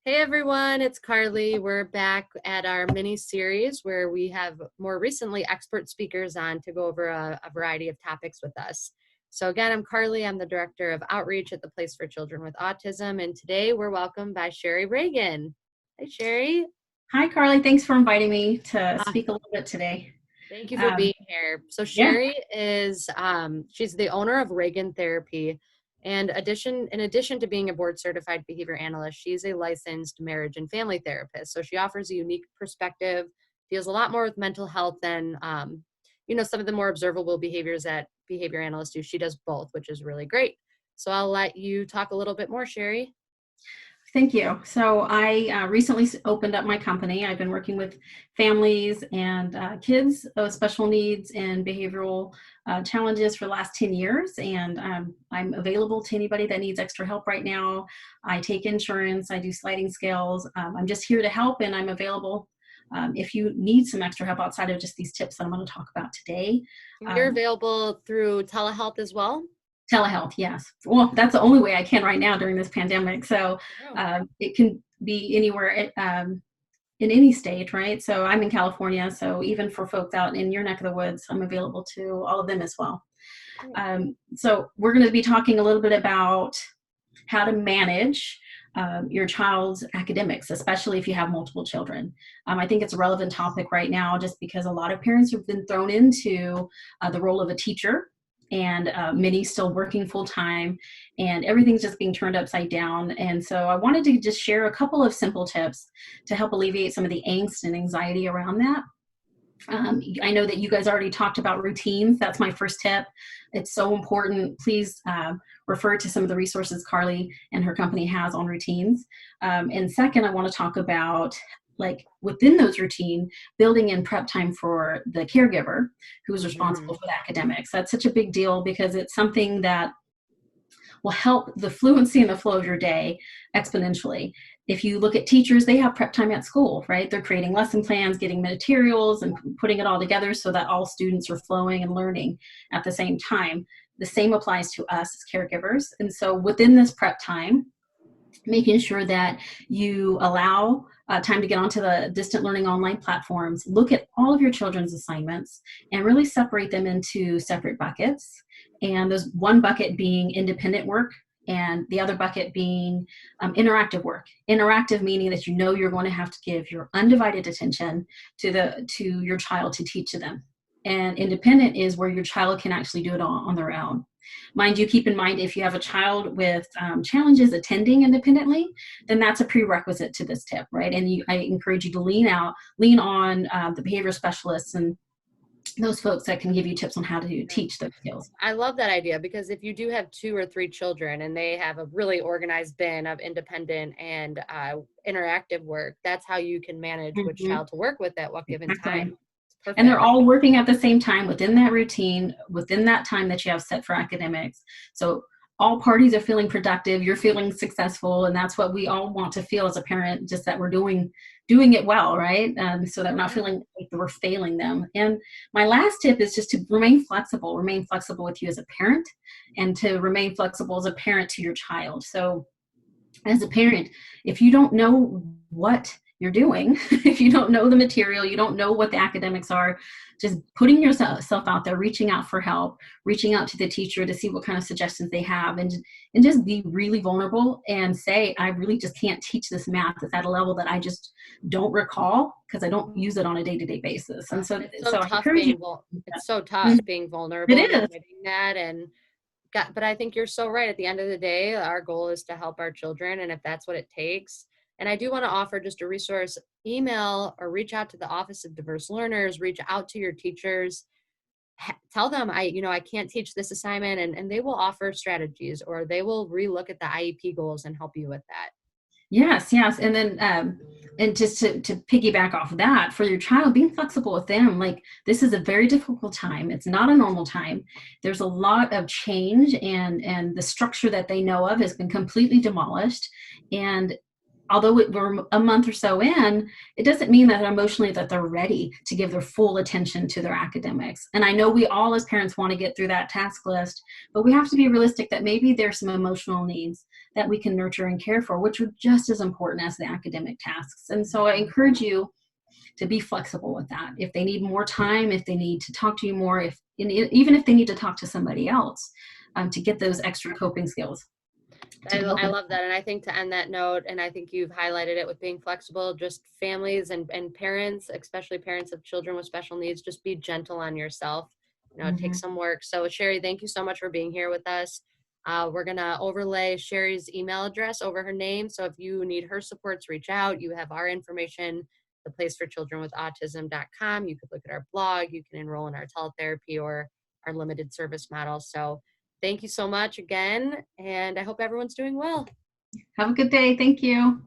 Hey everyone, it's Carly. We're back at our mini series where we have more recently expert speakers on to go over a variety of topics with us. So again, I'm Carly. I'm the Director of Outreach at the Place for Children with Autism. And today we're welcomed by Sherri Ragan. Hey, Sherri. Hi, Carly. Thanks for inviting me to Ah, speak a little bit today. Thank you for Um, being here. So yeah, Sherri is, she's the owner of Ragan Therapy. And in addition to being a board certified behavior analyst, she's a licensed marriage and family therapist. So she offers a unique perspective, deals a lot more with mental health than, some of the more observable behaviors that behavior analysts do. She does both, which is really great. So I'll let you talk a little bit more, Sherri. thank you. So I recently opened up my company. I've been working with families and kids with special needs and behavioral challenges for the last 10 years. And I'm available to anybody that needs extra help right now. I take insurance. I do sliding scales. I'm just here to help, and I'm available if you need some extra help outside of just these tips that I'm going to talk about today. You're Um, available through telehealth as well? Telehealth, yes. Well, that's the only way I can right now during this pandemic. So Oh. it can be anywhere in any state, right? So I'm in California. So even for folks out in your neck of the woods, I'm available to all of them as well. So we're going to be talking a little bit about how to manage your child's academics, especially if you have multiple children. I think it's a relevant topic right now just because a lot of parents have been thrown into the role of a teacher, and many still working full time, and everything's just being turned upside down. And so I wanted to just share a couple of simple tips to help alleviate some of the angst and anxiety around that. I know that you guys already talked about routines. That's my first tip. It's so important. Please refer to some of the resources Carly and her company has on routines. And second, I want to talk about, like, within those routine, building in prep time for the caregiver who's responsible Mhm. for the academics. That's such a big deal because it's something that will help the fluency and the flow of your day exponentially. If you look at teachers, they have prep time at school, right? They're creating lesson plans, getting materials, and putting it all together so that all students are flowing and learning at the same time. The same applies to us as caregivers. And so within this prep time, making sure that you allow time to get onto the distant learning online platforms, look at all of your children's assignments, and really separate them into separate buckets. And there's one bucket being independent work, and the other bucket being interactive work. Interactive meaning that you know you're going to have to give your undivided attention to your child to teach to them. And independent is where your child can actually do it on their own. Mind you, keep in mind, if you have a child with challenges attending independently, then that's a prerequisite to this tip, right? And I encourage you to lean on the behavior specialists and those folks that can give you tips on how to teach those skills. I love that idea because if you do have 2 or 3 children and they have a really organized bin of independent and interactive work, that's how you can manage which Mhm. child to work with at what given Exactly. time. It's And they're perfect. all working at the same time within that routine, within that time that you have set for academics. So all parties are feeling productive, you're feeling successful, and that's what we all want to feel as a parent, just that we're doing it well, right? So that we're not Yeah. feeling like we're failing them. And my last tip is just to remain flexible with you as a parent, and to remain flexible as a parent to your child. So as a parent, if you don't know what you're doing, if you don't know the material, you don't know what the academics are, just putting yourself out there, reaching out for help, reaching out to the teacher to see what kind of suggestions they have, and just be really vulnerable and say, I really just can't teach this math. It's at a level that I just don't recall because I don't use it on a day-to-day basis. And so, It's so so I tough encourage you. it's so tough Mhm. being It vulnerable and is. admitting that but I think you're so right. At the end of the day, our goal is to help our children, and if that's what it takes. And I do want to offer just a resource: email or reach out to the Office of Diverse Learners, reach out to your teachers, tell them I can't teach this assignment, and they will offer strategies, or they will relook at the IEP goals and help you with that. Yes, yes. And then, and just to piggyback off of that, for your child, being flexible with them, like, this is a very difficult time. It's not a normal time. There's a lot of change, and the structure that they know of has been completely demolished. And although we're a month or so in, it doesn't mean that emotionally that they're ready to give their full attention to their academics. And I know we all as parents want to get through that task list, but we have to be realistic that maybe there's some emotional needs that we can nurture and care for, which are just as important as the academic tasks. And so I encourage you to be flexible with that. If they need more time, if they need to talk to you more, even if they need to talk to somebody else, to get those extra coping skills. I love that. And I think to end that note, and I think you've highlighted it with being flexible, just families and parents, especially parents of children with special needs, just be gentle on yourself. It takes some work. So Sherri, thank you so much for being here with us. We're going to overlay Sherri's email address over her name. So if you need her supports, reach out. You have our information, theplaceforchildrenwithautism.com. You could look at our blog. You can enroll in our teletherapy or our limited service model. So thank you so much again, and I hope everyone's doing well. Have a good day. Thank you.